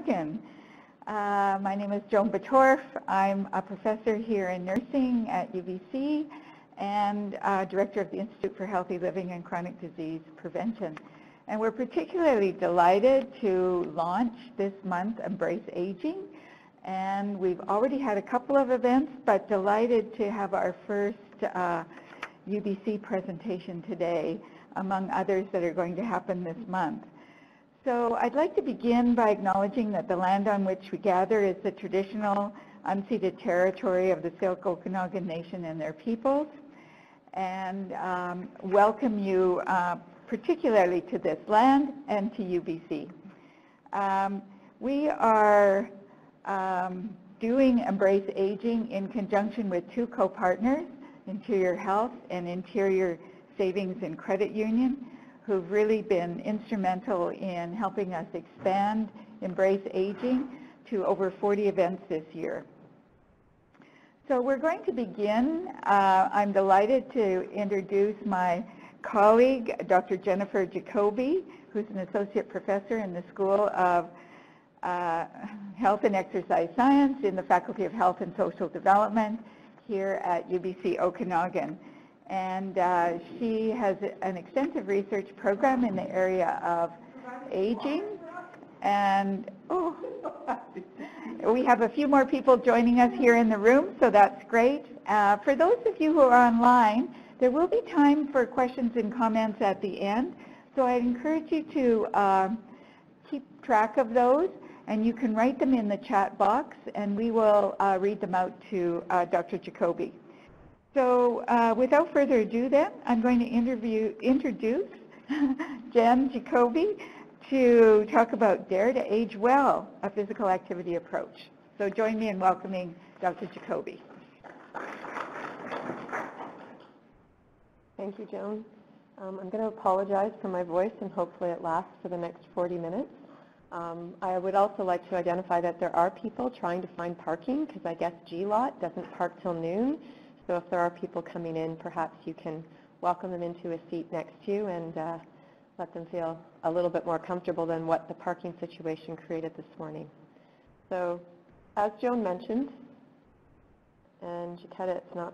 Okanagan. My name is Joan Batorf. I'm a professor here in nursing at UBC and director of the Institute for Healthy Living and Chronic Disease Prevention. And we're particularly delighted to launch this month Embrace Aging. And we've already had a couple of events, but delighted to have our first UBC presentation today, among others that are going to happen this month. So I'd like to begin by acknowledging that the land on which we gather is the traditional unceded territory of the Syilx Okanagan Nation and their peoples, and welcome you particularly to this land and to UBC. We are doing Embrace Aging in conjunction with two co-partners, Interior Health and Interior Savings and Credit Union, who've really been instrumental in helping us expand Embrace Aging to over 40 events this year. So we're going to begin. I'm delighted to introduce my colleague, Dr. Jennifer Jakobi, who's an associate professor in the School of Health and Exercise Science in the Faculty of Health and Social Development here at UBC Okanagan. And she has an extensive research program in the area of aging. And we have a few more people joining us here in the room, so that's great. For those of you who are online, there will be time for questions and comments at the end. So I encourage you to keep track of those, and you can write them in the chat box, and we will read them out to Dr. Jakobi. So without further ado then, I'm going to introduce Jen Jakobi to talk about Dare to Age Well, a physical activity approach. So join me in welcoming Dr. Jakobi. Thank you, Joan. I'm going to apologize for my voice, and hopefully it lasts for the next 40 minutes. I would also like to identify that there are people trying to find parking, because I guess G-Lot doesn't park till noon. So if there are people coming in, perhaps you can welcome them into a seat next to you and let them feel a little bit more comfortable than what the parking situation created this morning. So as Joan mentioned, and Jaquetta, it's not,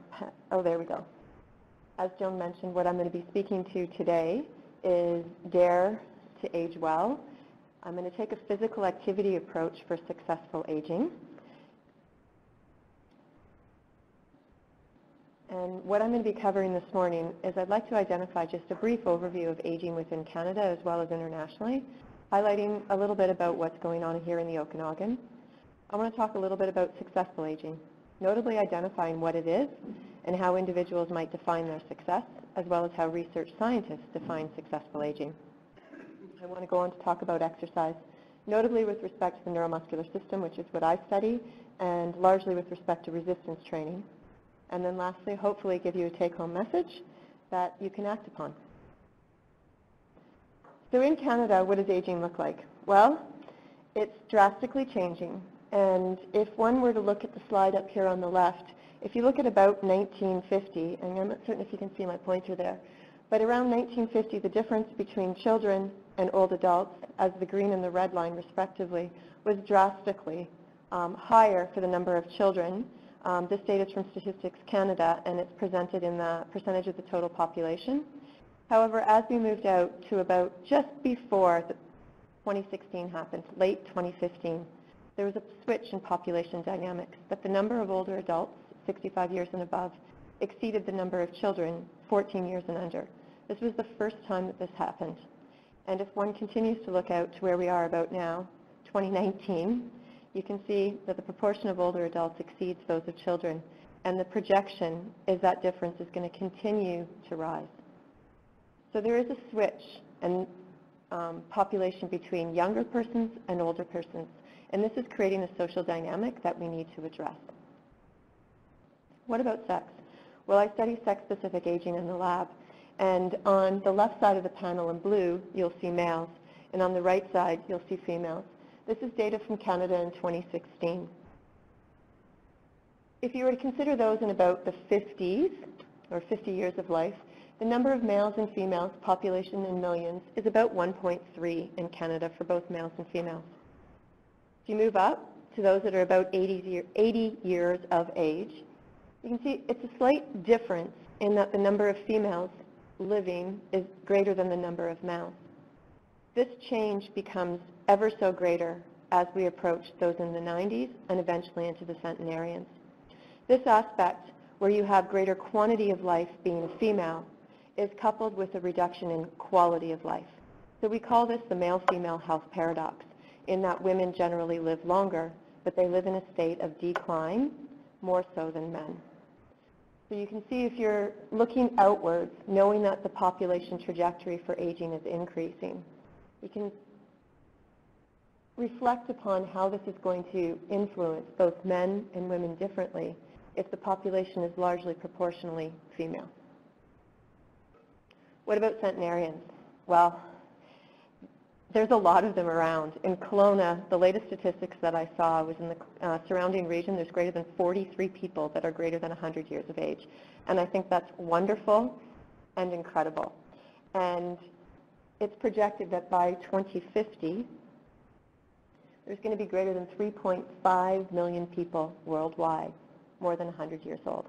oh, there we go. As Joan mentioned, what I'm going to be speaking to today is Dare to Age Well. I'm going to take a physical activity approach for successful aging. And what I'm going to be covering this morning is I'd like to identify just a brief overview of aging within Canada as well as internationally, highlighting a little bit about what's going on here in the Okanagan. I want to talk a little bit about successful aging, notably identifying what it is and how individuals might define their success, as well as how research scientists define successful aging. I want to go on to talk about exercise, notably with respect to the neuromuscular system, which is what I study, and largely with respect to resistance training. And then lastly, hopefully give you a take-home message that you can act upon. So in Canada, what does aging look like? Well, it's drastically changing. And if one were to look at the slide up here on the left, if you look at about 1950, and I'm not certain if you can see my pointer there, but around 1950, the difference between children and old adults, as the green and the red line respectively, was drastically higher for the number of children. This data is from Statistics Canada, and it's presented in the percentage of the total population. However, as we moved out to about just before 2016 happened, late 2015, there was a switch in population dynamics, but the number of older adults, 65 years and above, exceeded the number of children, 14 years and under. This was the first time that this happened. And if one continues to look out to where we are about now, 2019, you can see that the proportion of older adults exceeds those of children, and the projection is that difference is going to continue to rise. So there is a switch in population between younger persons and older persons, and this is creating a social dynamic that we need to address. What about sex? Well, I study sex-specific aging in the lab, and on the left side of the panel in blue, you'll see males, and on the right side, you'll see females. This is data from Canada in 2016. If you were to consider those in about the 50s, or 50 years of life, the number of males and females, population in millions, is about 1.3 in Canada for both males and females. If you move up to those that are about 80 years of age, you can see it's a slight difference in that the number of females living is greater than the number of males. This change becomes ever so greater as we approach those in the 90s and eventually into the centenarians. This aspect, where you have greater quantity of life being a female, is coupled with a reduction in quality of life. So we call this the male-female health paradox, in that women generally live longer, but they live in a state of decline more so than men. So you can see if you're looking outwards, knowing that the population trajectory for aging is increasing, you can reflect upon how this is going to influence both men and women differently if the population is largely proportionally female. What about centenarians? Well, there's a lot of them around. In Kelowna, the latest statistics that I saw was in the surrounding region, there's greater than 43 people that are greater than 100 years of age. And I think that's wonderful and incredible. And it's projected that by 2050, there's going to be greater than 3.5 million people worldwide, more than 100 years old.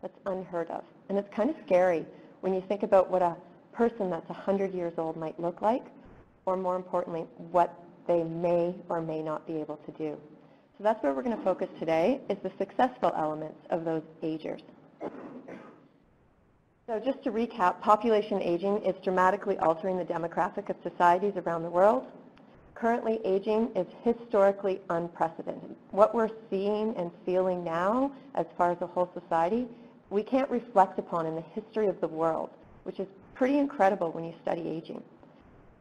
That's unheard of. And it's kind of scary when you think about what a person that's 100 years old might look like, or more importantly, what they may or may not be able to do. So that's where we're going to focus today, is the successful elements of those agers. So just to recap, population aging is dramatically altering the demographic of societies around the world. Currently, aging is historically unprecedented. What we're seeing and feeling now, as far as the whole society, we can't reflect upon in the history of the world, which is pretty incredible when you study aging.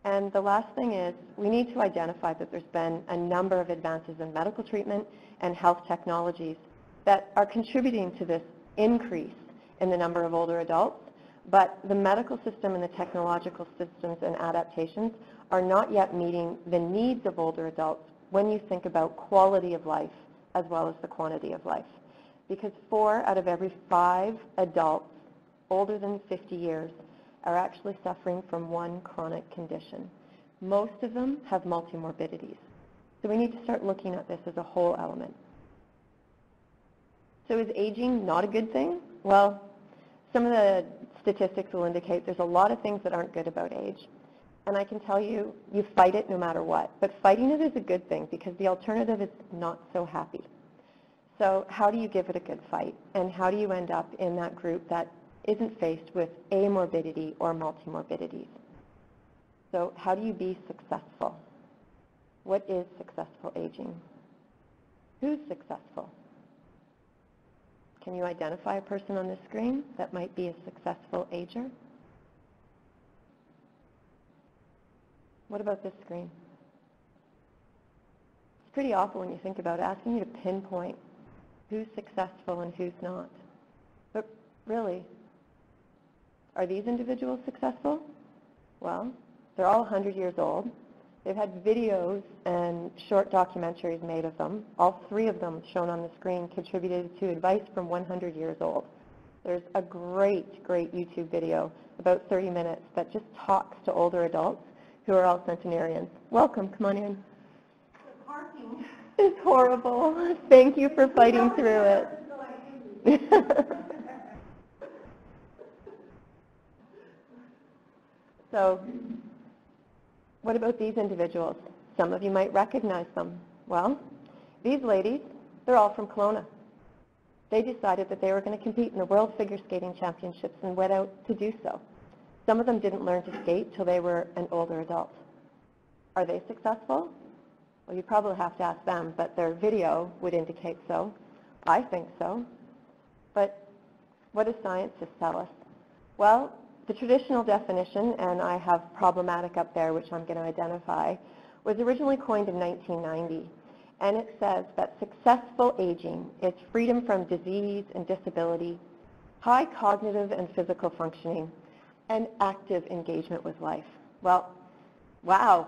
And the last thing is, we need to identify that there's been a number of advances in medical treatment and health technologies that are contributing to this increase in the number of older adults, but the medical system and the technological systems and adaptations are not yet meeting the needs of older adults when you think about quality of life as well as the quantity of life. Because 4 out of every 5 adults older than 50 years are actually suffering from one chronic condition. Most of them have multimorbidities. So we need to start looking at this as a whole element. So is aging not a good thing? Well, some of the statistics will indicate there's a lot of things that aren't good about age. And I can tell you, you fight it no matter what. But fighting it is a good thing because the alternative is not so happy. So how do you give it a good fight? And how do you end up in that group that isn't faced with amorbidity or multimorbidities? So how do you be successful? What is successful aging? Who's successful? Can you identify a person on this screen that might be a successful ager? What about this screen? It's pretty awful when you think about it, asking you to pinpoint who's successful and who's not. But really, are these individuals successful? Well, they're all 100 years old. They've had videos and short documentaries made of them. All 3 of them shown on the screen contributed to advice from 100 years old. There's a great, great YouTube video, about 30 minutes, that just talks to older adults who are all centenarians. Welcome, come on in. The parking is horrible. Thank you for fighting through it. So, what about these individuals? Some of you might recognize them. Well, these ladies, they're all from Kelowna. They decided that they were going to compete in the World Figure Skating Championships and went out to do so. Some of them didn't learn to skate till they were an older adult. Are they successful? Well, you probably have to ask them, but their video would indicate so. I think so. But what does science just tell us? Well, the traditional definition, and I have problematic up there, which I'm going to identify, was originally coined in 1990. And it says that successful aging is freedom from disease and disability, high cognitive and physical functioning, and active engagement with life. Well, wow,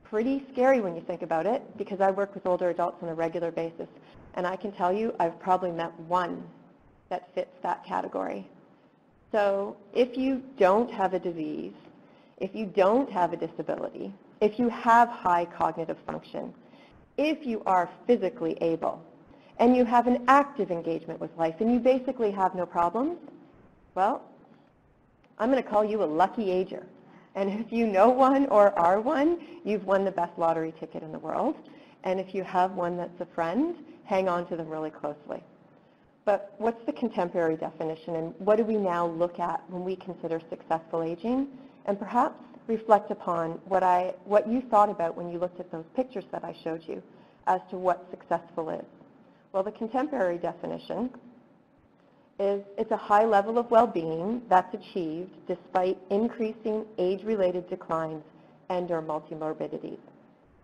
pretty scary when you think about it, because I work with older adults on a regular basis, and I can tell you I've probably met one that fits that category. So if you don't have a disease, if you don't have a disability, if you have high cognitive function, if you are physically able and you have an active engagement with life and you basically have no problems, well, I'm going to call you a lucky ager. And if you know one or are one, you've won the best lottery ticket in the world. And if you have one that's a friend, hang on to them really closely. But what's the contemporary definition, and what do we now look at when we consider successful aging? And perhaps reflect upon what you thought about when you looked at those pictures that I showed you as to what successful is. Well, the contemporary definition is it's a high level of well-being that's achieved despite increasing age-related declines and or multimorbidities.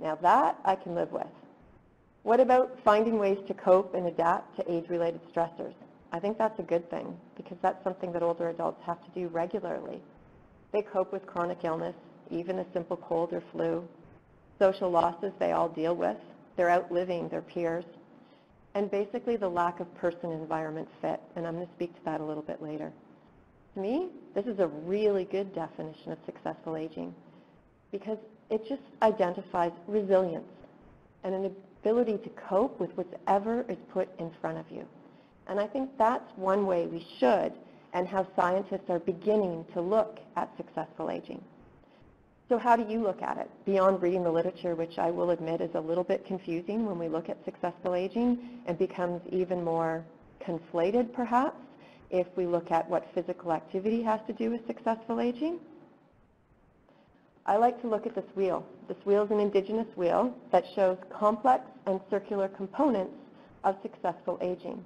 Now that I can live with. What about finding ways to cope and adapt to age-related stressors? I think that's a good thing because that's something that older adults have to do regularly. They cope with chronic illness, even a simple cold or flu. Social losses they all deal with. They're outliving their peers. And basically the lack of person-environment fit, and I'm going to speak to that a little bit later. To me, this is a really good definition of successful aging because it just identifies resilience and an ability to cope with whatever is put in front of you. And I think that's one way we should and how scientists are beginning to look at successful aging. So how do you look at it? Beyond reading the literature, which I will admit is a little bit confusing when we look at successful aging and becomes even more conflated perhaps if we look at what physical activity has to do with successful aging. I like to look at this wheel. This wheel is an indigenous wheel that shows complex and circular components of successful aging.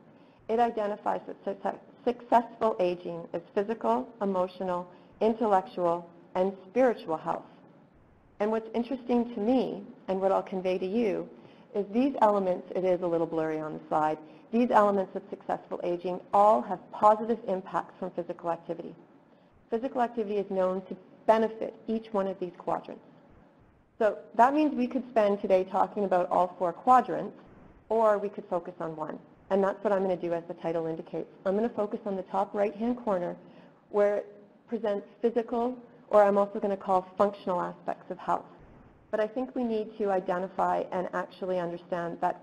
It identifies that successful aging is physical, emotional, intellectual, and spiritual health. And what's interesting to me, and what I'll convey to you, is these elements, it is a little blurry on the slide, these elements of successful aging all have positive impacts from physical activity. Physical activity is known to benefit each one of these quadrants. So that means we could spend today talking about all four quadrants, or we could focus on one. And that's what I'm going to do as the title indicates. I'm going to focus on the top right-hand corner where it presents physical, or I'm also going to call functional aspects of health. But I think we need to identify and actually understand that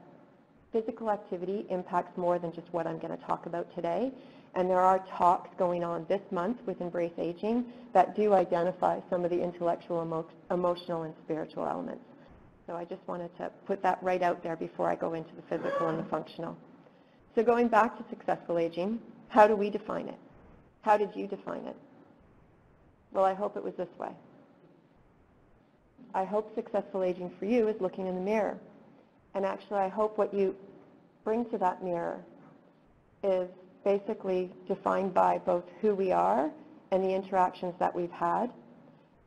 physical activity impacts more than just what I'm going to talk about today. And there are talks going on this month with Embrace Aging that do identify some of the intellectual, emotional, and spiritual elements. So I just wanted to put that right out there before I go into the physical and the functional. So going back to successful aging, how do we define it? How did you define it? Well, I hope it was this way. I hope successful aging for you is looking in the mirror. And actually, I hope what you bring to that mirror is basically defined by both who we are and the interactions that we've had,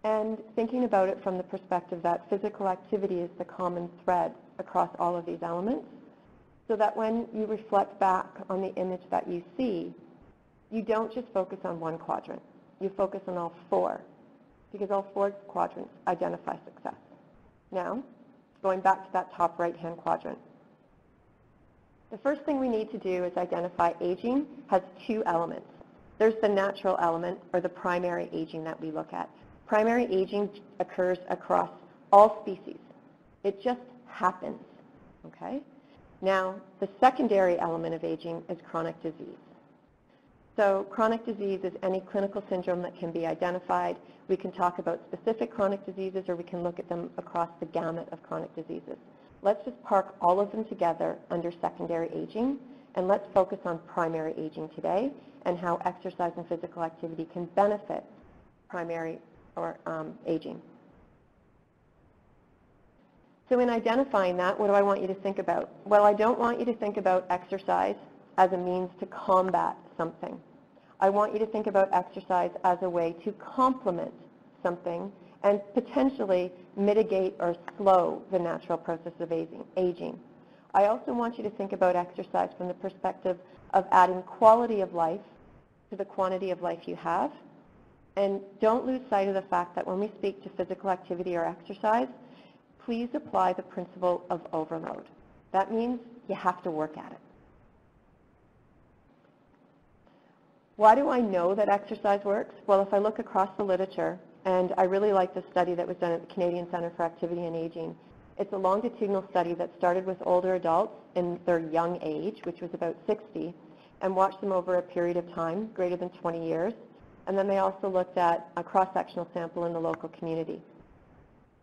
and thinking about it from the perspective that physical activity is the common thread across all of these elements, so that when you reflect back on the image that you see, you don't just focus on one quadrant. You focus on all four, because all four quadrants identify success. Now, going back to that top right-hand quadrant. The first thing we need to do is identify aging has two elements. There's the natural element, or the primary aging that we look at. Primary aging occurs across all species. It just happens, okay? Now, the secondary element of aging is chronic disease. So chronic disease is any clinical syndrome that can be identified. We can talk about specific chronic diseases, or we can look at them across the gamut of chronic diseases. Let's just park all of them together under secondary aging, and let's focus on primary aging today and how exercise and physical activity can benefit primary or aging. So in identifying that, what do I want you to think about? Well, I don't want you to think about exercise as a means to combat something. I want you to think about exercise as a way to complement something and potentially mitigate or slow the natural process of aging. I also want you to think about exercise from the perspective of adding quality of life to the quantity of life you have. And don't lose sight of the fact that when we speak to physical activity or exercise, please apply the principle of overload. That means you have to work at it. Why do I know that exercise works? Well, if I look across the literature, and I really like the study that was done at the Canadian Centre for Activity and Aging, It's a longitudinal study that started with older adults in their young age, which was about 60, and watched them over a period of time, greater than 20 years. And then they also looked at a cross-sectional sample in the local community.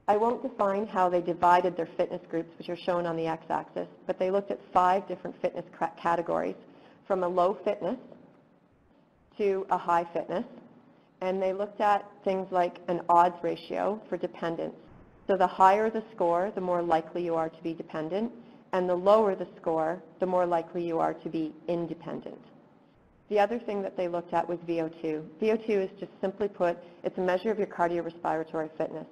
I won't define how they divided their fitness groups, which are shown on the x-axis, but they looked at 5 different fitness categories, from a low fitness to a high fitness. And they looked at things like an odds ratio for dependence. So the higher the score, the more likely you are to be dependent, and the lower the score, the more likely you are to be independent. The other thing that they looked at was VO2. VO2 is just simply put, it's a measure of your cardiorespiratory fitness.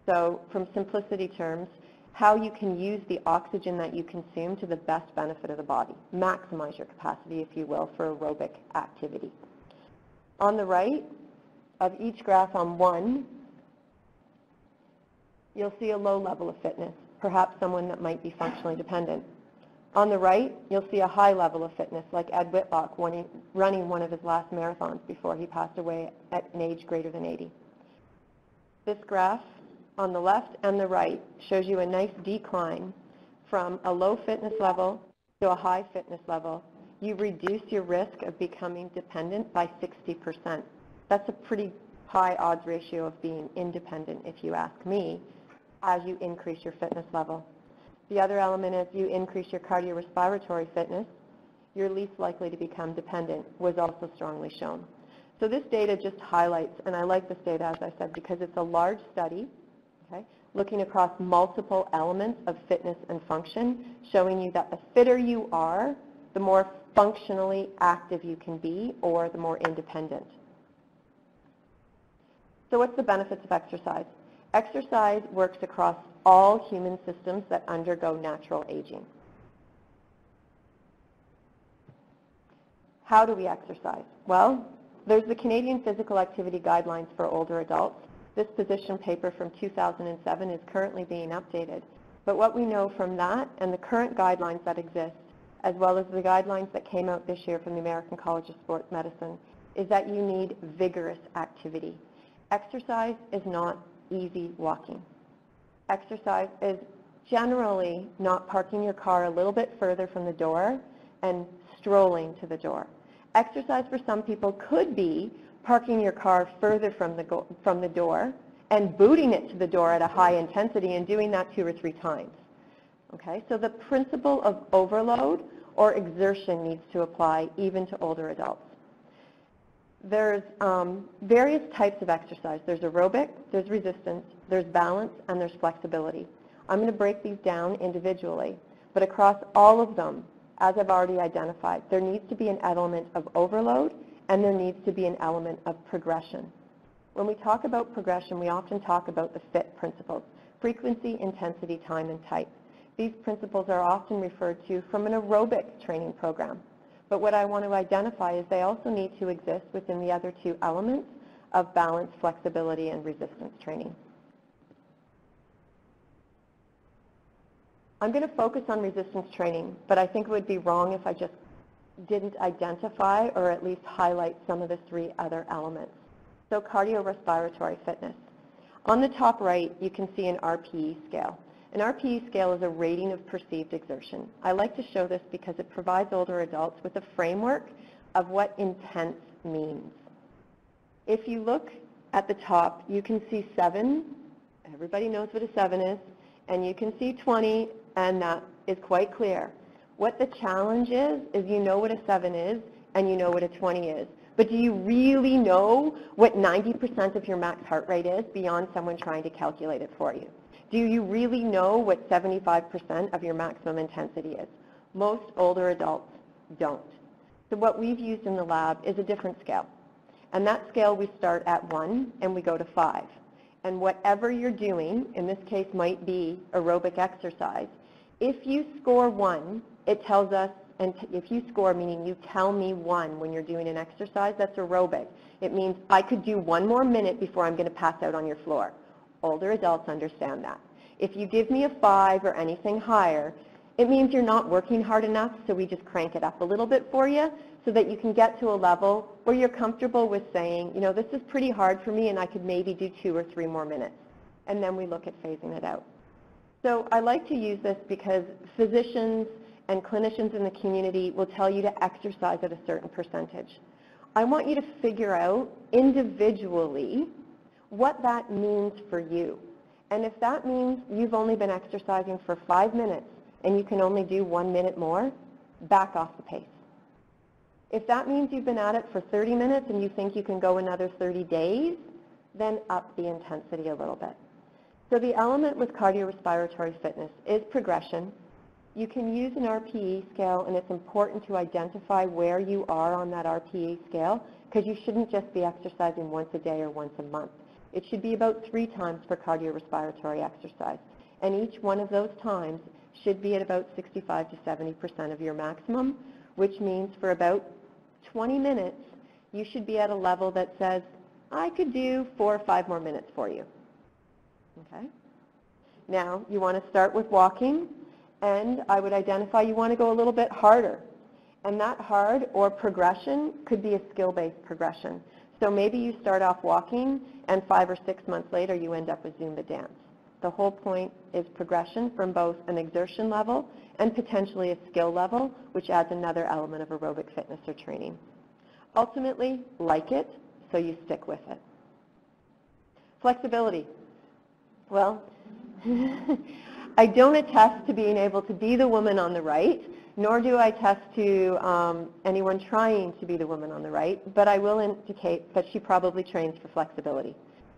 So from simplicity terms, how you can use the oxygen that you consume to the best benefit of the body. Maximize your capacity, if you will, for aerobic activity. On the right of each graph on 1, you'll see a low level of fitness, perhaps someone that might be functionally dependent. On the right, you'll see a high level of fitness, like Ed Whitlock running one of his last marathons before he passed away at an age greater than 80. This graph on the left and the right shows you a nice decline from a low fitness level to a high fitness level. You reduce your risk of becoming dependent by 60%. That's a pretty high odds ratio of being independent, if you ask me, as you increase your fitness level. The other element is you increase your cardiorespiratory fitness, you're least likely to become dependent, was also strongly shown. So this data just highlights, and I like this data, as I said, because it's a large study, okay, looking across multiple elements of fitness and function, showing you that the fitter you are, the more functionally active you can be, or the more independent. So what's the benefits of exercise? Exercise works across all human systems that undergo natural aging. How do we exercise? Well, there's the Canadian Physical Activity Guidelines for older adults. This position paper from 2007 is currently being updated. But what we know from that and the current guidelines that exist, as well as the guidelines that came out this year from the American College of Sports Medicine, is that you need vigorous activity. Exercise is not easy walking. Exercise is generally not parking your car a little bit further from the door and strolling to the door. Exercise for some people could be parking your car further from the door and booting it to the door at a high intensity and doing that 2 or 3 times. Okay, so the principle of overload or exertion needs to apply even to older adults. There's various types of exercise. There's aerobic, there's resistance, there's balance, and there's flexibility. I'm going to break these down individually, but across all of them, as I've already identified, there needs to be an element of overload and there needs to be an element of progression. When we talk about progression, we often talk about the FIT principles: frequency, intensity, time, and type. These principles are often referred to from an aerobic training program. But what I want to identify is they also need to exist within the other 2 elements of balance, flexibility, and resistance training. I'm going to focus on resistance training, but I think it would be wrong if I just didn't identify or at least highlight some of the 3 other elements. So cardiorespiratory fitness. On the top right, you can see an RPE scale. An RPE scale is a rating of perceived exertion. I like to show this because it provides older adults with a framework of what intense means. If you look at the top, you can see 7. Everybody knows what a 7 is. And you can see 20, and that is quite clear. What the challenge is you know what a 7 is, and you know what a 20 is. But do you really know what 90% of your max heart rate is beyond someone trying to calculate it for you? Do you really know what 75% of your maximum intensity is? Most older adults don't. So what we've used in the lab is a different scale. And that scale, we start at 1 and we go to 5. And whatever you're doing, in this case might be aerobic exercise, if you score 1, it tells us, and if you score, meaning you tell me 1 when you're doing an exercise, that's aerobic. It means I could do 1 more minute before I'm going to pass out on your floor. Older adults understand that. If you give me a 5 or anything higher, it means you're not working hard enough, so we just crank it up a little bit for you so that you can get to a level where you're comfortable with saying, you know, this is pretty hard for me and I could maybe do 2 or 3 more minutes. And then we look at phasing it out. So I like to use this because physicians and clinicians in the community will tell you to exercise at a certain percentage. I want you to figure out individually what that means for you. And if that means you've only been exercising for 5 minutes and you can only do 1 minute more, back off the pace. If that means you've been at it for 30 minutes and you think you can go another 30 days, then up the intensity a little bit. So the element with cardiorespiratory fitness is progression. You can use an RPE scale, and it's important to identify where you are on that RPE scale, because you shouldn't just be exercising once a day or once a month. It should be about 3 times for cardiorespiratory exercise. And each one of those times should be at about 65 to 70% of your maximum, which means for about 20 minutes, you should be at a level that says, I could do 4 or 5 more minutes for you. Okay? Now, you want to start with walking, and I would identify you want to go a little bit harder. And that hard or progression could be a skill-based progression. So maybe you start off walking, and 5 or 6 months later, you end up with Zumba dance. The whole point is progression from both an exertion level and potentially a skill level, which adds another element of aerobic fitness or training. Ultimately, like it, so you stick with it. Flexibility. Well, I don't attest to being able to be the woman on the right, nor do I attest to anyone trying to be the woman on the right, but I will indicate that she probably trains for flexibility.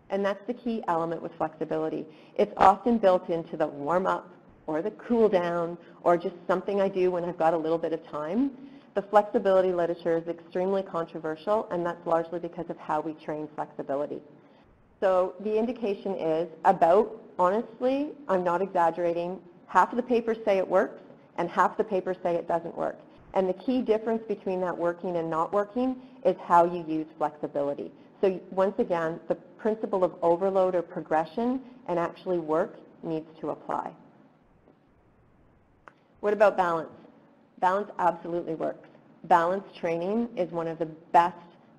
And that's the key element with flexibility. It's often built into the warm-up or the cool-down or just something I do when I've got a little bit of time. The flexibility literature is extremely controversial, and that's largely because of how we train flexibility. So the indication is about, honestly, I'm not exaggerating, half of the papers say it works and half the papers say it doesn't work. And the key difference between that working and not working is how you use flexibility. So once again, the principle of overload or progression and actually work needs to apply. What about balance? Balance absolutely works. Balance training is one of the best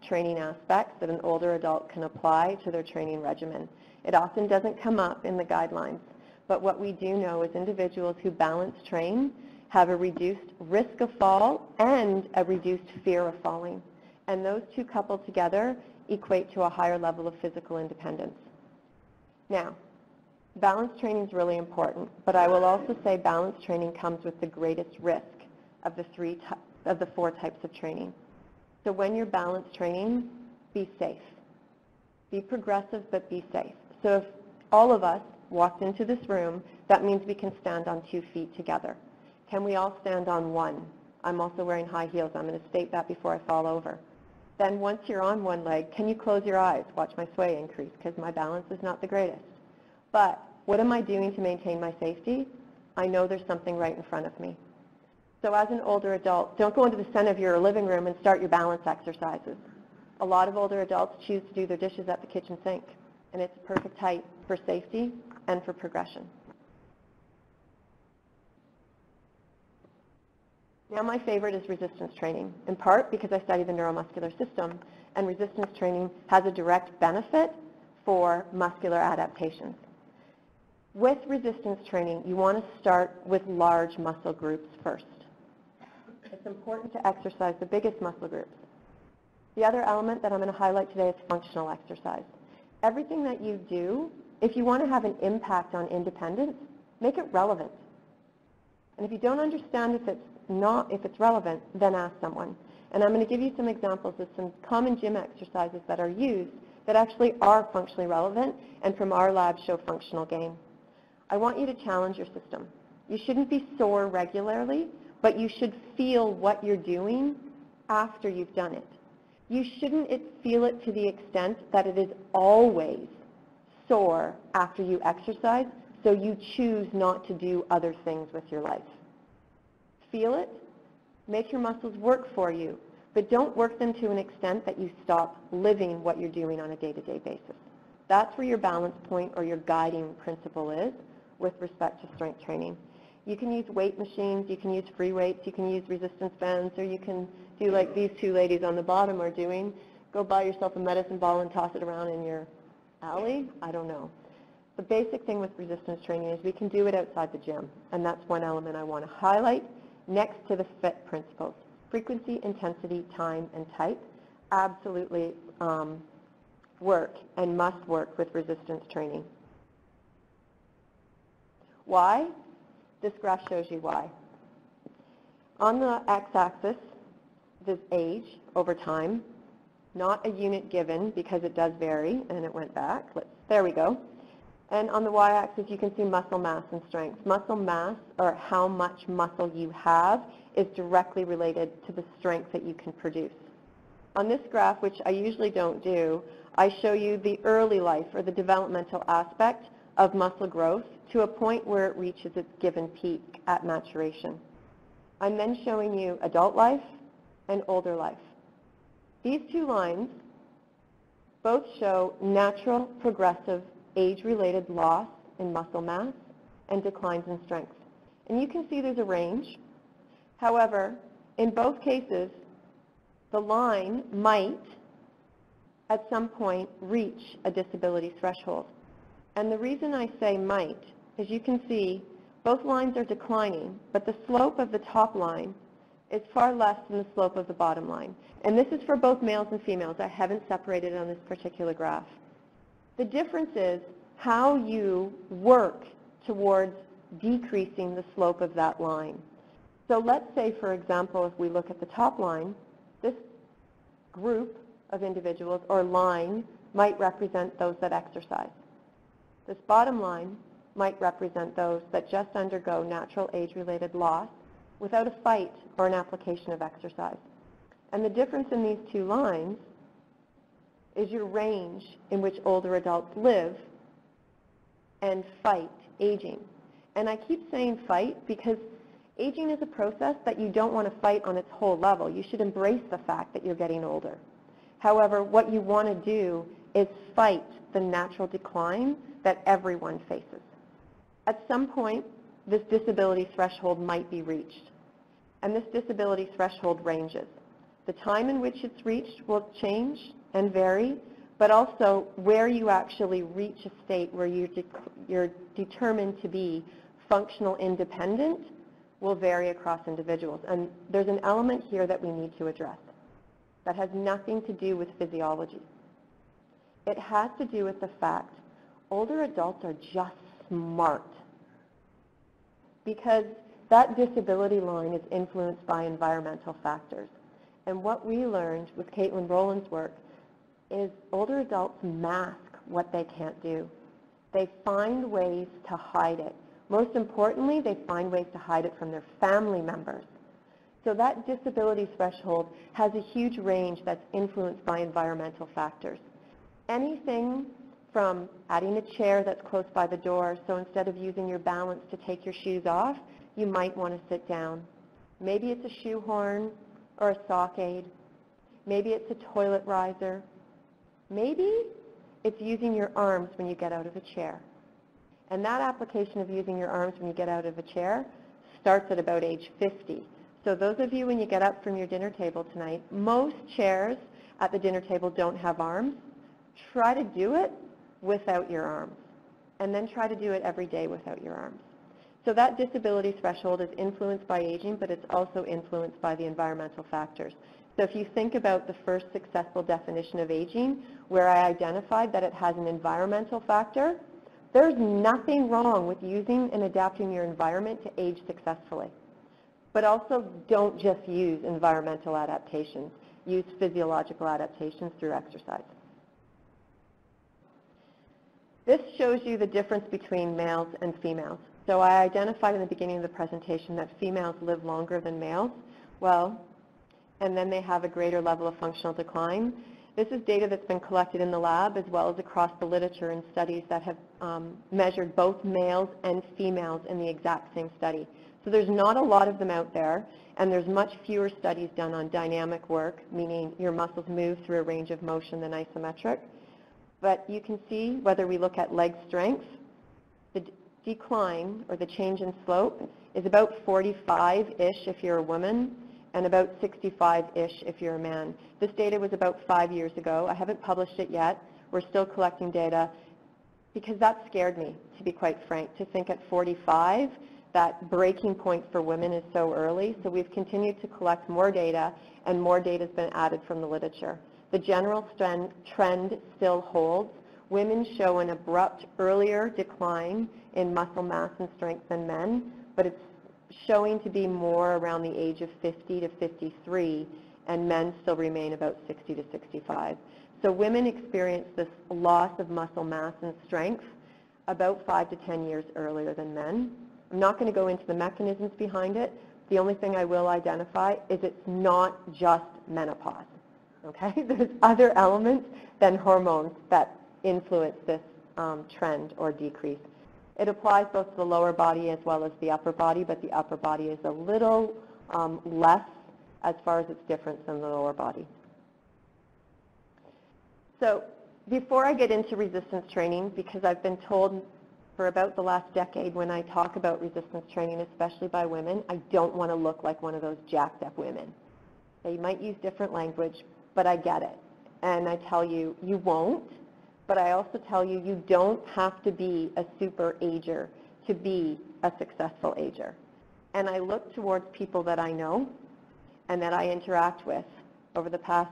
training aspects that an older adult can apply to their training regimen. It often doesn't come up in the guidelines, but what we do know is individuals who balance train have a reduced risk of fall and a reduced fear of falling. And those two coupled together equate to a higher level of physical independence. Now, balance training is really important, but I will also say balance training comes with the greatest risk of the 4 types of training. So when you're balance training, be safe. Be progressive, but be safe. So if all of us walked into this room, that means we can stand on 2 feet together. Can we all stand on 1? I'm also wearing high heels. I'm going to state that before I fall over. Then once you're on 1 leg, can you close your eyes? Watch my sway increase, because my balance is not the greatest. But what am I doing to maintain my safety? I know there's something right in front of me. So as an older adult, don't go into the center of your living room and start your balance exercises. A lot of older adults choose to do their dishes at the kitchen sink, and it's a perfect height for safety and for progression. Now my favorite is resistance training, in part because I study the neuromuscular system, and resistance training has a direct benefit for muscular adaptations. With resistance training, you want to start with large muscle groups first. It's important to exercise the biggest muscle groups. The other element that I'm going to highlight today is functional exercise. Everything that you do, if you want to have an impact on independence, make it relevant. And if you don't understand if it's relevant, then ask someone. And I'm going to give you some examples of some common gym exercises that are used that actually are functionally relevant and from our lab show functional gain. I want you to challenge your system. You shouldn't be sore regularly, but you should feel what you're doing after you've done it. You shouldn't feel it to the extent that it is always sore after you exercise, so you choose not to do other things with your life. Feel it, make your muscles work for you, but don't work them to an extent that you stop living what you're doing on a day-to-day basis. That's where your balance point or your guiding principle is with respect to strength training. You can use weight machines, you can use free weights, you can use resistance bands, or you can do like these 2 ladies on the bottom are doing. Go buy yourself a medicine ball and toss it around in your alley. I don't know. the basic thing with resistance training is we can do it outside the gym, and that's one element I want to highlight next to the FIT principles. Frequency, intensity, time, and type absolutely work and must work with resistance training. Why? This graph shows you why. On the x-axis, this age over time, not a unit given because it does vary, and it went back. There we go. And on the y-axis, you can see muscle mass and strength. Muscle mass, or how much muscle you have, is directly related to the strength that you can produce. On this graph, which I usually don't do, I show you the early life, or the developmental aspect of muscle growth, to a point where it reaches its given peak at maturation. I'm then showing you adult life and older life. These two lines both show natural, progressive, age-related loss in muscle mass and declines in strength. And you can see there's a range. However, in both cases, the line might, at some point, reach a disability threshold. And the reason I say might is you can see both lines are declining, but the slope of the top line is far less than the slope of the bottom line. And this is for both males and females. I haven't separated on this particular graph. The difference is how you work towards decreasing the slope of that line. So let's say, for example, if we look at the top line, this group of individuals or line might represent those that exercise. This bottom line might represent those that just undergo natural age-related loss without a fight or an application of exercise. And the difference in these two lines is your range in which older adults live and fight aging. And I keep saying fight because aging is a process that you don't want to fight on its whole level. You should embrace the fact that you're getting older. However, what you want to do is fight the natural decline that everyone faces. At some point, this disability threshold might be reached. And this disability threshold ranges. The time in which it's reached will change and vary, but also where you actually reach a state where you're determined to be functional independent will vary across individuals. And there's an element here that we need to address that has nothing to do with physiology. It has to do with the fact older adults are just smart, because that disability line is influenced by environmental factors. And what we learned with Caitlin Rowland's work is older adults mask what they can't do. They find ways to hide it. Most importantly, they find ways to hide it from their family members. So that disability threshold has a huge range that's influenced by environmental factors. Anything from adding a chair that's close by the door, so instead of using your balance to take your shoes off, you might want to sit down. Maybe it's a shoehorn or a sock aid. Maybe it's a toilet riser. Maybe it's using your arms when you get out of a chair. And that application of using your arms when you get out of a chair starts at about age 50. So those of you, when you get up from your dinner table tonight, most chairs at the dinner table don't have arms. Try to do it without your arms. And then try to do it every day without your arms. So that disability threshold is influenced by aging, but it's also influenced by the environmental factors. So if you think about the first successful definition of aging, where I identified that it has an environmental factor, there's nothing wrong with using and adapting your environment to age successfully. But also don't just use environmental adaptations. Use physiological adaptations through exercise. This shows you the difference between males and females. So I identified in the beginning of the presentation that females live longer than males. Well, and then they have a greater level of functional decline. This is data that's been collected in the lab as well as across the literature in studies that have measured both males and females in the exact same study. So there's not a lot of them out there, and there's much fewer studies done on dynamic work, meaning your muscles move through a range of motion than isometric. But you can see, whether we look at leg strength, the decline or the change in slope is about 45-ish if you're a woman, and about 65-ish if you're a man. This data was about 5 years ago. I haven't published it yet. We're still collecting data. because that scared me, to be quite frank, to think at 45 that breaking point for women is so early. So we've continued to collect more data, and more data has been added from the literature. The general trend still holds. Women show an abrupt earlier decline in muscle mass and strength than men, but it's showing to be more around the age of 50 to 53, and men still remain about 60 to 65. So women experience this loss of muscle mass and strength about 5 to 10 years earlier than men. I'm not going to go into the mechanisms behind it. The only thing I will identify is it's not just menopause. Okay? There's other elements than hormones that influence this trend or decrease. It applies both to the lower body as well as the upper body, but the upper body is a little less as far as its difference than the lower body. So before I get into resistance training, because I've been told for about the last decade when I talk about resistance training, especially by women, I don't want to look like one of those jacked up women. They might use different language, but I get it. And I tell you, you won't. But I also tell you, you don't have to be a super ager to be a successful ager. And I look towards people that I know and that I interact with over the past,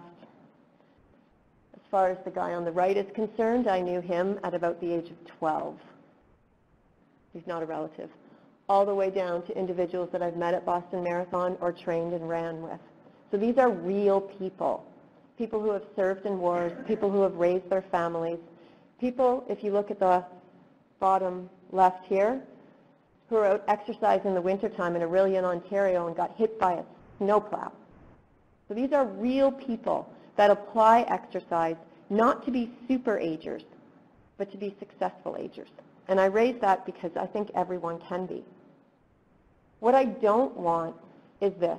as far as the guy on the right is concerned, I knew him at about the age of 12. He's not a relative. All the way down to individuals that I've met at Boston Marathon or trained and ran with. So these are real people. People who have served in wars, people who have raised their families, people, if you look at the bottom left here, who are out exercising in the wintertime in Orillia, Ontario, and got hit by a snowplow. So these are real people that apply exercise not to be super agers, but to be successful agers. And I raise that because I think everyone can be. What I don't want is this.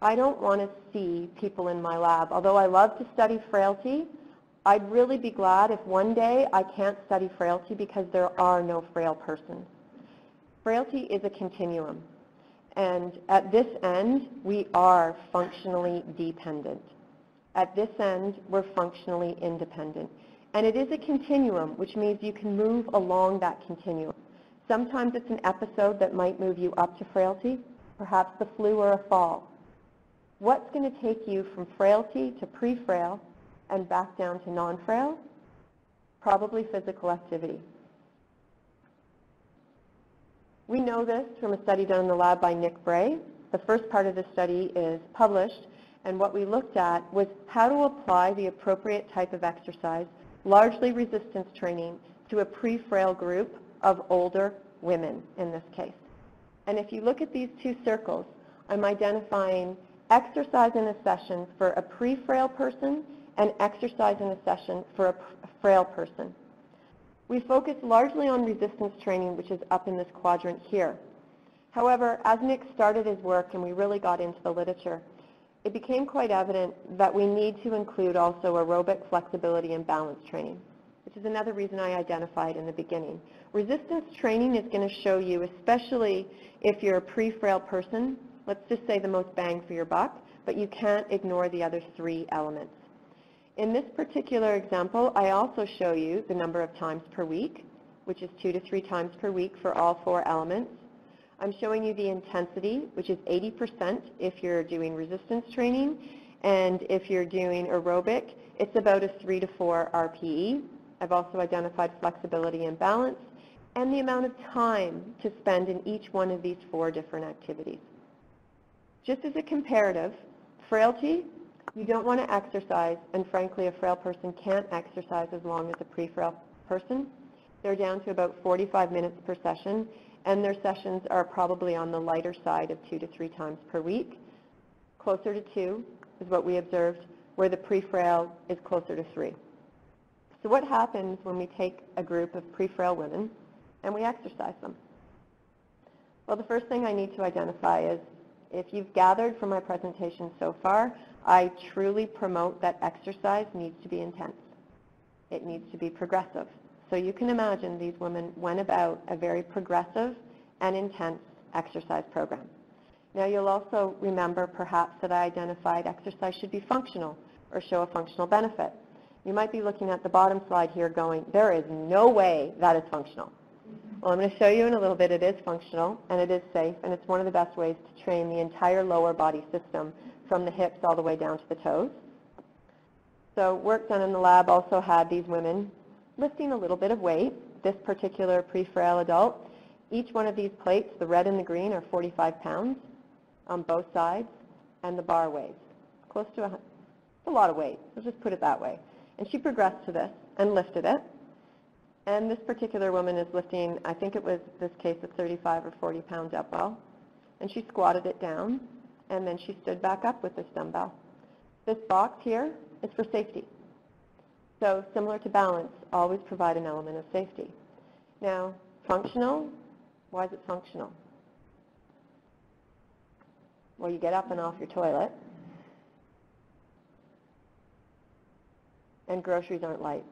I don't want to see people in my lab. Although I love to study frailty, I'd really be glad if one day I can't study frailty because there are no frail persons. Frailty is a continuum. And at this end, we are functionally dependent. At this end, we're functionally independent. And it is a continuum, which means you can move along that continuum. Sometimes it's an episode that might move you up to frailty, perhaps the flu or a fall. What's going to take you from frailty to pre-frail and back down to non-frail? Probably physical activity. We know this from a study done in the lab by Nick Bray. The first part of the study is published, and what we looked at was how to apply the appropriate type of exercise, largely resistance training, to a pre-frail group of older women in this case. And if you look at these two circles, I'm identifying exercise in a session for a pre-frail person and exercise in a session for a frail person. We focus largely on resistance training, which is up in this quadrant here. However, as Nick started his work and we really got into the literature, it became quite evident that we need to include also aerobic flexibility and balance training, which is another reason I identified in the beginning. Resistance training is going to show you, especially if you're a pre-frail person, let's just say the most bang for your buck, but you can't ignore the other three elements. In this particular example, I also show you the number of times per week, which is 2 to 3 times per week for all 4 elements. I'm showing you the intensity, which is 80% if you're doing resistance training, and if you're doing aerobic, it's about a 3 to 4 RPE. I've also identified flexibility and balance, and the amount of time to spend in each one of these 4 different activities. Just as a comparative, frailty, you don't want to exercise, and frankly, a frail person can't exercise as long as a pre-frail person. They're down to about 45 minutes per session, and their sessions are probably on the lighter side of 2 to 3 times per week. Closer to 2 is what we observed, where the pre-frail is closer to 3. So what happens when we take a group of pre-frail women and we exercise them? Well, the first thing I need to identify is, if you've gathered from my presentation so far, I truly promote that exercise needs to be intense. It needs to be progressive. So you can imagine these women went about a very progressive and intense exercise program. Now you'll also remember perhaps that I identified exercise should be functional or show a functional benefit. You might be looking at the bottom slide here going, there is no way that is functional. Well, I'm going to show you in a little bit it is functional and it is safe, and it's one of the best ways to train the entire lower body system from the hips all the way down to the toes. So work done in the lab also had these women lifting a little bit of weight. This particular pre-frail adult, each one of these plates, the red and the green, are 45 pounds on both sides, and the bar weighs close to a lot of weight. Let's just put it that way. And she progressed to this and lifted it. And this particular woman is lifting, I think it was this case, a 35 or 40 pound dumbbell. And she squatted it down, and then she stood back up with this dumbbell. This box here is for safety. So similar to balance, always provide an element of safety. Now, functional, why is it functional? Well, you get up and off your toilet, and groceries aren't light.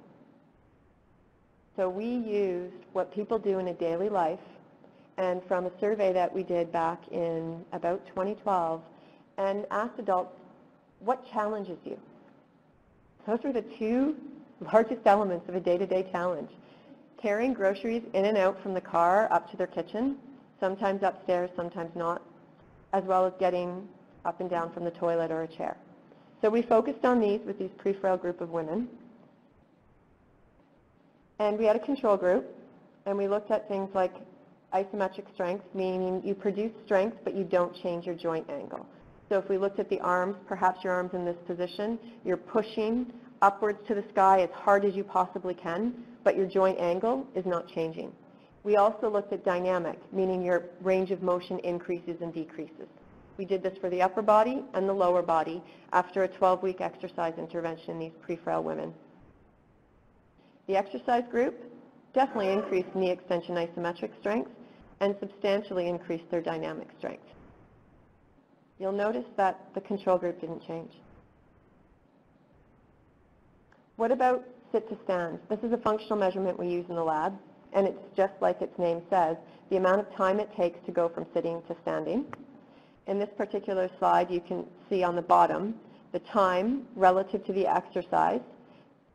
So we used what people do in a daily life, and from a survey that we did back in about 2012, and asked adults, what challenges you? Those were the two largest elements of a day-to-day challenge. Carrying groceries in and out from the car up to their kitchen, sometimes upstairs, sometimes not, as well as getting up and down from the toilet or a chair. So we focused on these with these pre-frail group of women. And we had a control group, and we looked at things like isometric strength, meaning you produce strength, but you don't change your joint angle. So if we looked at the arms, perhaps your arms in this position, you're pushing upwards to the sky as hard as you possibly can, but your joint angle is not changing. We also looked at dynamic, meaning your range of motion increases and decreases. We did this for the upper body and the lower body after a 12-week exercise intervention in these pre-frail women. The exercise group definitely increased knee extension isometric strength and substantially increased their dynamic strength. You'll notice that the control group didn't change. What about sit to stand? This is a functional measurement we use in the lab, and it's just like its name says, the amount of time it takes to go from sitting to standing. In this particular slide, you can see on the bottom the time relative to the exercise.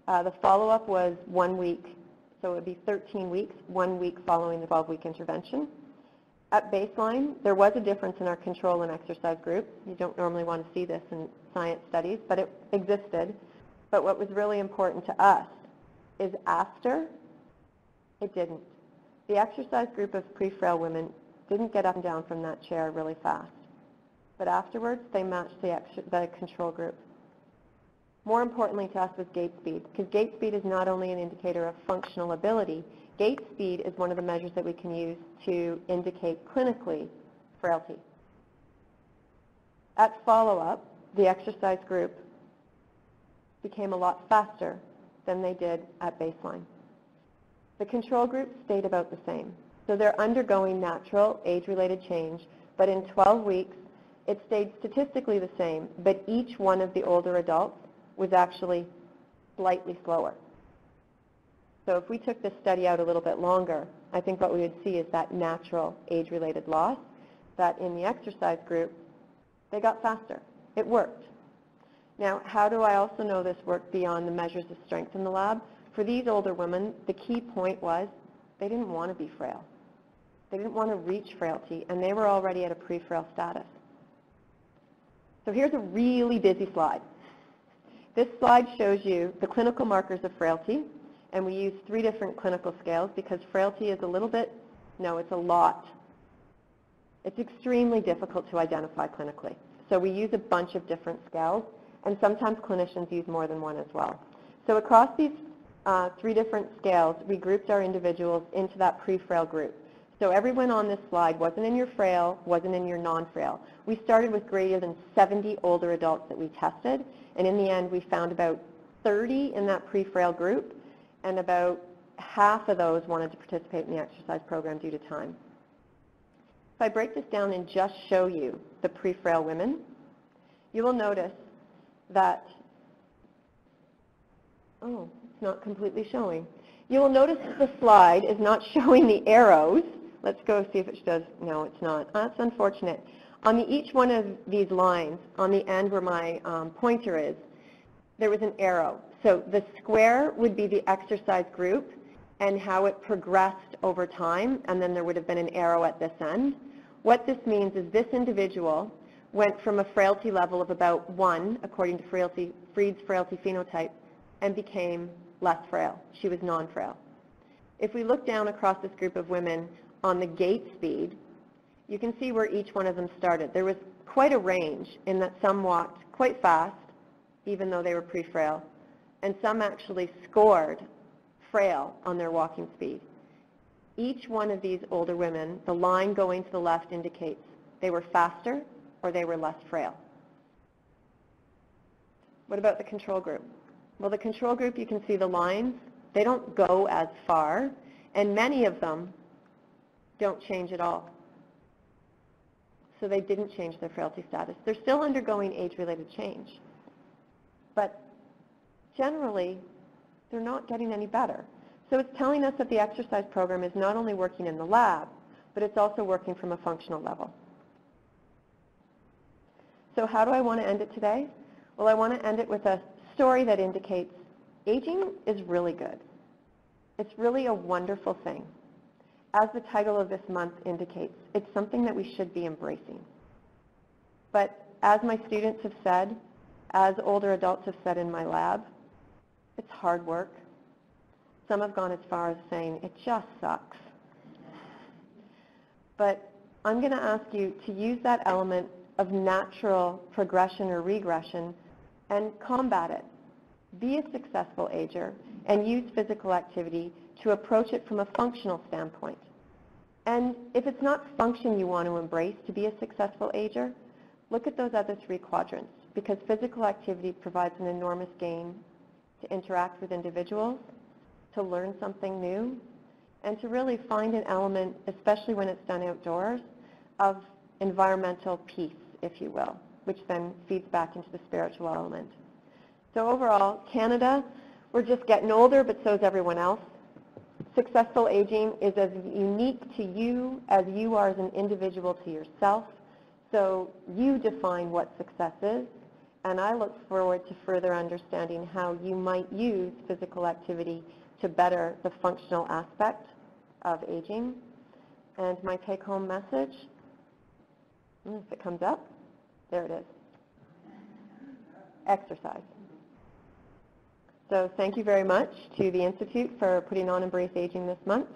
The follow-up was 1 week, so it would be 13 weeks, 1 week following the 12-week intervention. At baseline, there was a difference in our control and exercise group. You don't normally want to see this in science studies, but it existed. But what was really important to us is after, it didn't. The exercise group of pre-frail women didn't get up and down from that chair really fast. But afterwards, they matched the control group. More importantly to us was gait speed, because gait speed is not only an indicator of functional ability, gait speed is one of the measures that we can use to indicate clinically frailty. At follow-up, the exercise group became a lot faster than they did at baseline. The control group stayed about the same. So they're undergoing natural age-related change, but in 12 weeks, it stayed statistically the same, but each one of the older adults was actually slightly slower. So if we took this study out a little bit longer, I think what we would see is that natural age-related loss, that in the exercise group, they got faster. It worked. Now, how do I also know this worked beyond the measures of strength in the lab? For these older women, the key point was they didn't want to be frail. They didn't want to reach frailty, and they were already at a pre-frail status. So here's a really busy slide. This slide shows you the clinical markers of frailty, and we use 3 different clinical scales because frailty is a little bit, no, it's a lot. It's extremely difficult to identify clinically. So we use a bunch of different scales, and sometimes clinicians use more than one as well. So across these 3 different scales, we grouped our individuals into that pre-frail group. So everyone on this slide wasn't in your frail, wasn't in your non-frail. We started with greater than 70 older adults that we tested, and in the end we found about 30 in that pre-frail group, and about half of those wanted to participate in the exercise program due to time. If I break this down and just show you the pre-frail women, you will notice that, oh, it's not completely showing. You will notice that the slide is not showing the arrows. Let's go see if it does. No, it's not. That's unfortunate. On each one of these lines, on the end where my pointer is, there was an arrow. So the square would be the exercise group and how it progressed over time, and then there would have been an arrow at this end. What this means is this individual went from a frailty level of about 1, according to Fried's frailty phenotype, and became less frail. She was non-frail. If we look down across this group of women on the gait speed, you can see where each one of them started. There was quite a range in that some walked quite fast, even though they were pre-frail, and some actually scored frail on their walking speed. Each one of these older women, the line going to the left indicates they were faster or they were less frail. What about the control group? Well, the control group, you can see the lines. They don't go as far, and many of them don't change at all. So they didn't change their frailty status. They're still undergoing age-related change. But generally, they're not getting any better. So it's telling us that the exercise program is not only working in the lab, but it's also working from a functional level. So how do I want to end it today? Well, I want to end it with a story that indicates aging is really good. It's really a wonderful thing. As the title of this month indicates, it's something that we should be embracing. But as my students have said, as older adults have said in my lab, it's hard work. Some have gone as far as saying, it just sucks. But I'm going to ask you to use that element of natural progression or regression and combat it. Be a successful ager and use physical activity to approach it from a functional standpoint. And if it's not function you want to embrace to be a successful ager, look at those other 3 quadrants, because physical activity provides an enormous gain to interact with individuals, to learn something new, and to really find an element, especially when it's done outdoors, of environmental peace, if you will, which then feeds back into the spiritual element. So overall, Canada, we're just getting older, but so is everyone else. Successful aging is as unique to you as you are as an individual to yourself. So you define what success is, and I look forward to further understanding how you might use physical activity to better the functional aspect of aging. And my take-home message, if it comes up, there it is. Exercise. So thank you very much to the Institute for putting on Embrace Aging this month,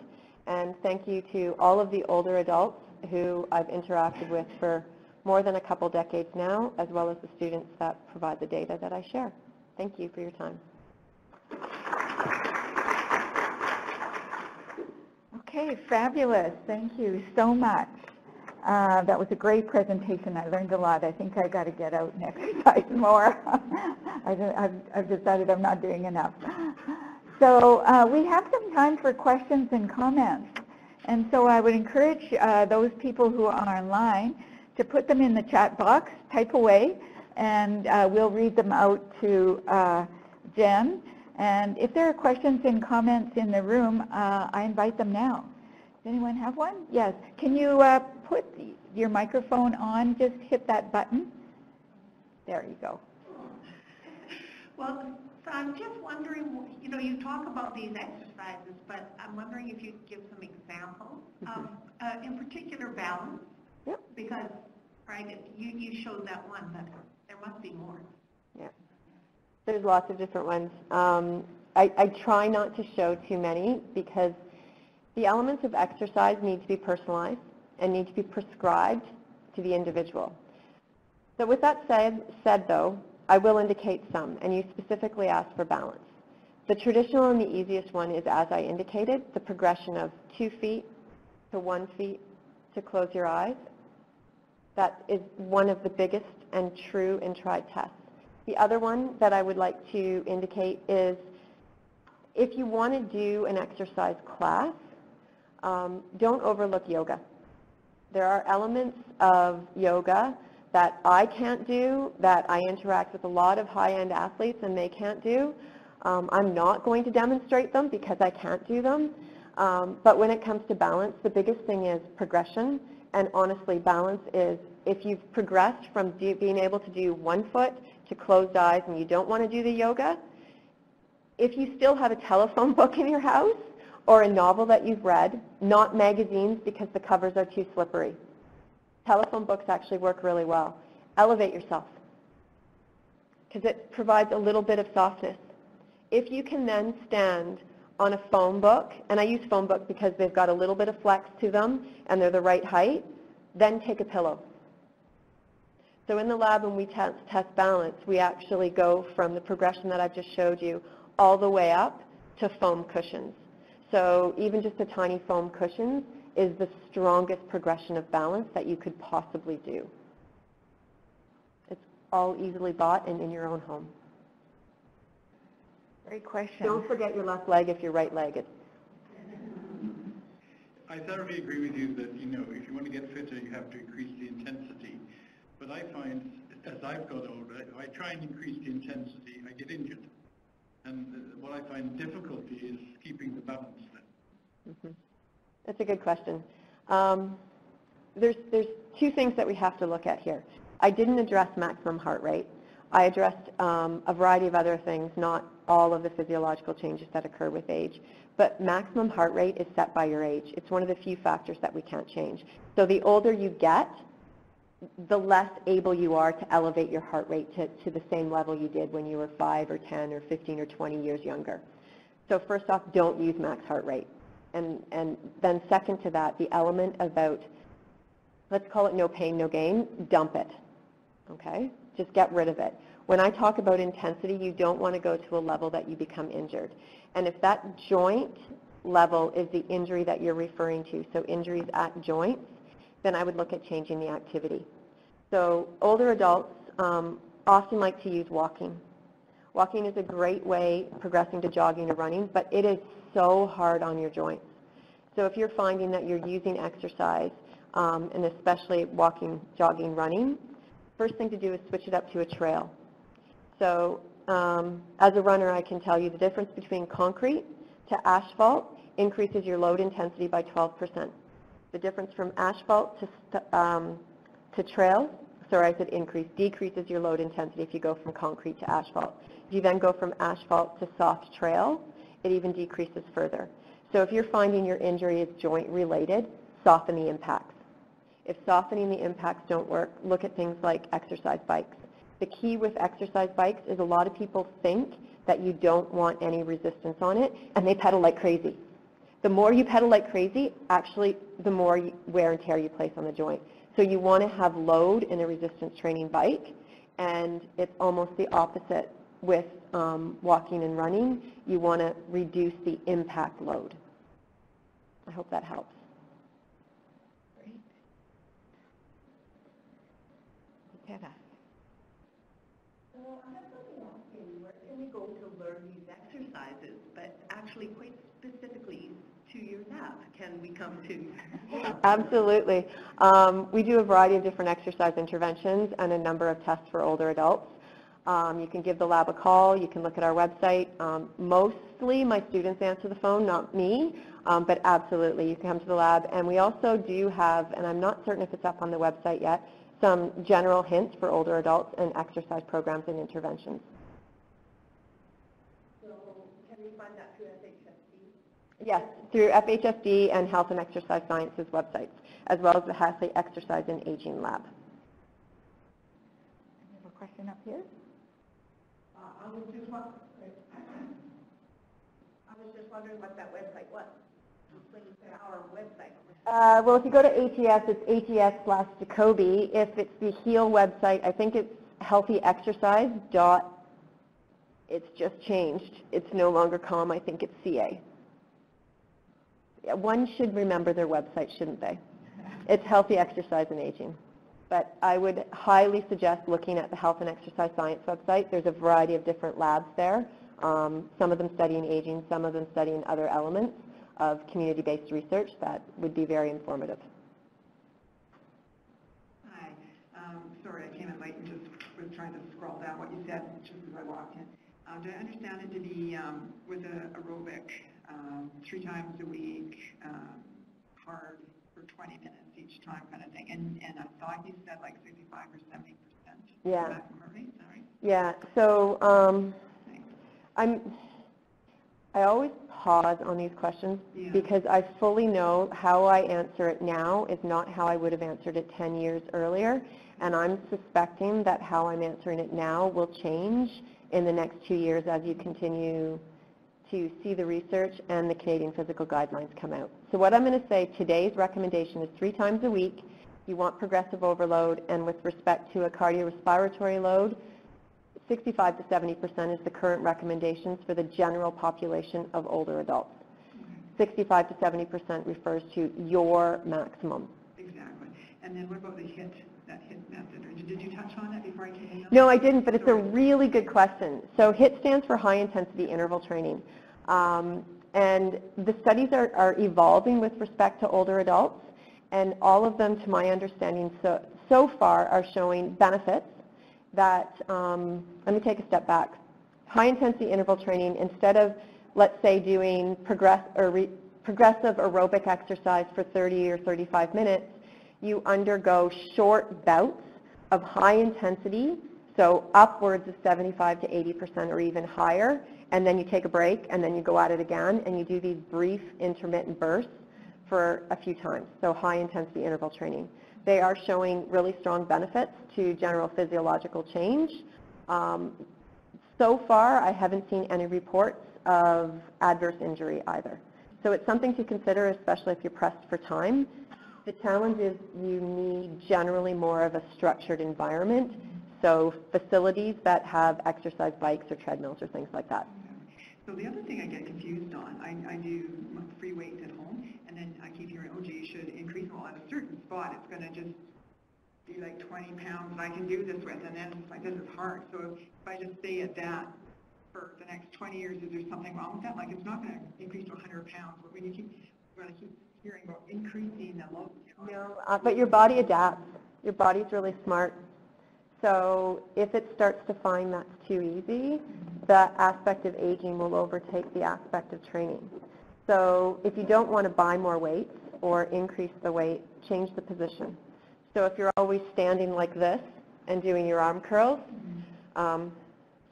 and thank you to all of the older adults who I've interacted with for more than a couple decades now, as well as the students that provide the data that I share. Thank you for your time. Okay, fabulous. Thank you so much. That was a great presentation. I learned a lot. I think I got to get out and exercise more. I've decided I'm not doing enough. So we have some time for questions and comments. And so I would encourage those people who are online to put them in the chat box, type away, and we'll read them out to Jen. And if there are questions and comments in the room, I invite them now. Does anyone have one? Yes. Can you put your microphone on? Just hit that button. There you go. Well, so I'm just wondering, you know, you talk about these exercises, but I'm wondering if you could give some examples of, in particular, balance. Yep. Because, right, you showed that one, but there must be more. Yeah. There's lots of different ones. I try not to show too many because the elements of exercise need to be personalized and need to be prescribed to the individual. So with that said though, I will indicate some, and you specifically asked for balance. The traditional and the easiest one is, as I indicated, the progression of 2 feet to 1 feet to close your eyes. That is one of the biggest and true and tried tests. The other one that I would like to indicate is if you want to do an exercise class, don't overlook yoga. There are elements of yoga that I can't do, that I interact with a lot of high-end athletes and they can't do. I'm not going to demonstrate them because I can't do them. But when it comes to balance, the biggest thing is progression. And honestly, balance is if you've progressed from being able to do 1 foot to closed eyes and you don't want to do the yoga, if you still have a telephone book in your house or a novel that you've read, not magazines because the covers are too slippery. Telephone books actually work really well. Elevate yourself because it provides a little bit of softness. If you can then stand on a phone book, and I use phone book because they've got a little bit of flex to them and they're the right height, then take a pillow. So in the lab when we test balance, we actually go from the progression that I've just showed you all the way up to foam cushions. So even just a tiny foam cushion is the strongest progression of balance that you could possibly do. It's all easily bought and in your own home. Great question. Don't forget your left leg if you're right-legged. I thoroughly agree with you that, if you want to get fitter, you have to increase the intensity. But I find, as I've got older, if I try and increase the intensity, I get injured. And what I find difficulty is keeping the balance then. Mm-hmm. That's a good question. There's two things that we have to look at here. I didn't address maximum heart rate. I addressed a variety of other things, not all of the physiological changes that occur with age. But maximum heart rate is set by your age. It's one of the few factors that we can't change. So the older you get, the less able you are to elevate your heart rate to the same level you did when you were 5 or 10 or 15 or 20 years younger. So first off, don't use max heart rate. And then second to that, the element about, let's call it no pain, no gain, dump it. Okay? Just get rid of it. When I talk about intensity, you don't want to go to a level that you become injured. And if that joint level is the injury that you're referring to, so injuries at joints, then I would look at changing the activity. So older adults often like to use walking. Walking is a great way progressing to jogging or running, but it is so hard on your joints. So if you're finding that you're using exercise, and especially walking, jogging, running, first thing to do is switch it up to a trail. So as a runner, I can tell you the difference between concrete to asphalt increases your load intensity by 12%. The difference from asphalt to trail, sorry, I said increase, decreases your load intensity if you go from concrete to asphalt. If you then go from asphalt to soft trail, it even decreases further. So if you're finding your injury is joint related, soften the impacts. If softening the impacts don't work, look at things like exercise bikes. The key with exercise bikes is a lot of people think that you don't want any resistance on it, and they pedal like crazy. The more you pedal like crazy, actually, the more wear and tear you place on the joint. So you want to have load in a resistance training bike, and it's almost the opposite with walking and running. You want to reduce the impact load. I hope that helps. Great. Tara. So I'm really asking, where can we go to learn these exercises, but actually quite specifically to your lab? Can we come to? Absolutely. We do a variety of different exercise interventions and a number of tests for older adults. You can give the lab a call. You can look at our website. Mostly my students answer the phone, not me, but absolutely you can come to the lab. And we also do have, and I'm not certain if it's up on the website yet, some general hints for older adults and exercise programs and interventions. So can we find that through FHSD? Yes, through FHSD and Health and Exercise Sciences websites, as well as the Hasley Exercise and Aging Lab. We have a question up here. I was just wondering what that website was. Our website. Well, if you go to ATS, it's ATS/Jakobi. If it's the HEAL website, I think it's Healthy Exercise. It's just changed. It's no longer COM. I think it's CA. One should remember their website, shouldn't they? It's Healthy Exercise and Aging. But I would highly suggest looking at the Health and Exercise Science website. There's a variety of different labs there. Some of them studying aging, some of them studying other elements of community-based research that would be very informative. Hi. Sorry, I came in late and just was trying to scroll down what you said just as I walked in. Do I understand it to be with aerobic 3 times a week, hard for 20 minutes each time kind of thing? And I thought you said like 65 or 70%. Yeah. Maximum heart rate, is that right? Yeah. So I always pause on these questions Yeah. because I fully know how I answer it now is not how I would have answered it 10 years earlier, and I'm suspecting that how I'm answering it now will change in the next 2 years as you continue to see the research and the Canadian physical guidelines come out. So what I'm going to say, today's recommendation is 3 times a week. You want progressive overload, and with respect to a cardiorespiratory load, 65 to 70% is the current recommendations for the general population of older adults. 65 to 70% refers to your maximum. Exactly. And then what about the HIT, that HIT method? Or did you touch on it before I came in? No, I didn't, but it's a really good question. So HIT stands for high intensity interval training. And the studies are evolving with respect to older adults, and all of them, to my understanding, so far are showing benefits that, let me take a step back. High intensity interval training, instead of, let's say, doing progressive aerobic exercise for 30 or 35 minutes, you undergo short bouts of high intensity, so upwards of 75 to 80% or even higher, and then you take a break, and then you go at it again, and you do these brief intermittent bursts for a few times, so high intensity interval training. They are showing really strong benefits to general physiological change. So far, I haven't seen any reports of adverse injury either. So it's something to consider, especially if you're pressed for time. The challenge is you need generally more of a structured environment, so facilities that have exercise bikes or treadmills or things like that. So the other thing I get confused on, I do free weights at home, and then I keep hearing, oh gee, you should increase them all at a certain spot. It's going to just be like 20 pounds I can do this with, and then it's like, this is hard. So if I just stay at that for the next 20 years, is there something wrong with that? Like, it's not going to increase to 100 pounds, but when you keep hearing about increasing the load. No, but your body adapts. Your body's really smart. So if it starts to find that's too easy, the aspect of aging will overtake the aspect of training. So if you don't want to buy more weights or increase the weight, change the position. So if you're always standing like this and doing your arm curls, it's going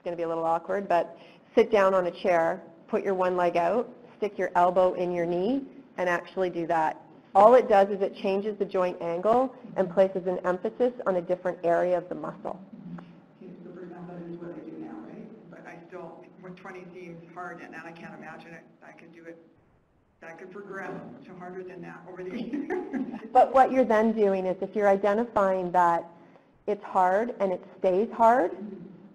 to be a little awkward, but sit down on a chair, put your one leg out, stick your elbow in your knee, and actually do that. All it does is it changes the joint angle and places an emphasis on a different area of the muscle. Okay, so for example, that is what I do now, right? But I still, when 20 seems hard, and I can't imagine it, I could do it, I could progress to harder than that over the years. But what you're then doing is if you're identifying that it's hard and it stays hard,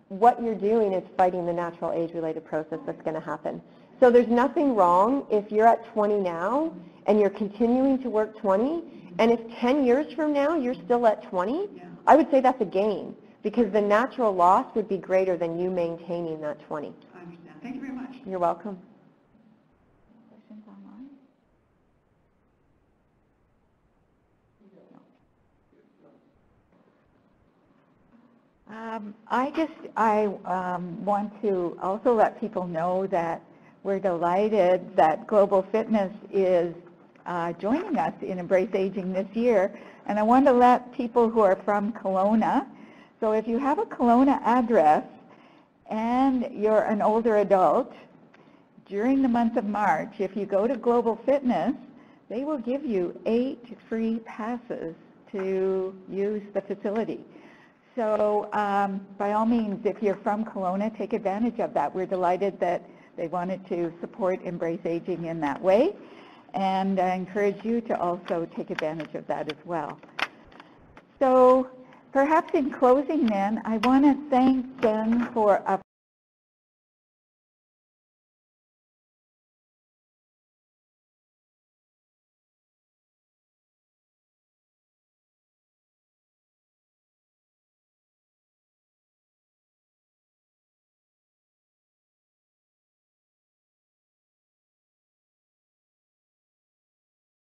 what you're doing is fighting the natural age-related process that's going to happen. So there's nothing wrong if you're at 20 now and you're continuing to work 20, and if 10 years from now you're still at 20, I would say that's a gain, because the natural loss would be greater than you maintaining that 20. I understand. Thank you very much. You're welcome. Questions online? I want to also let people know that we're delighted that Global Fitness is joining us in Embrace Aging this year. And I want to let people who are from Kelowna, so if you have a Kelowna address and you're an older adult, during the month of March, if you go to Global Fitness, they will give you 8 free passes to use the facility. So by all means, if you're from Kelowna, take advantage of that. We're delighted that they wanted to support Embrace Aging in that way, and I encourage you to also take advantage of that as well. So perhaps in closing then, I want to thank Jen for a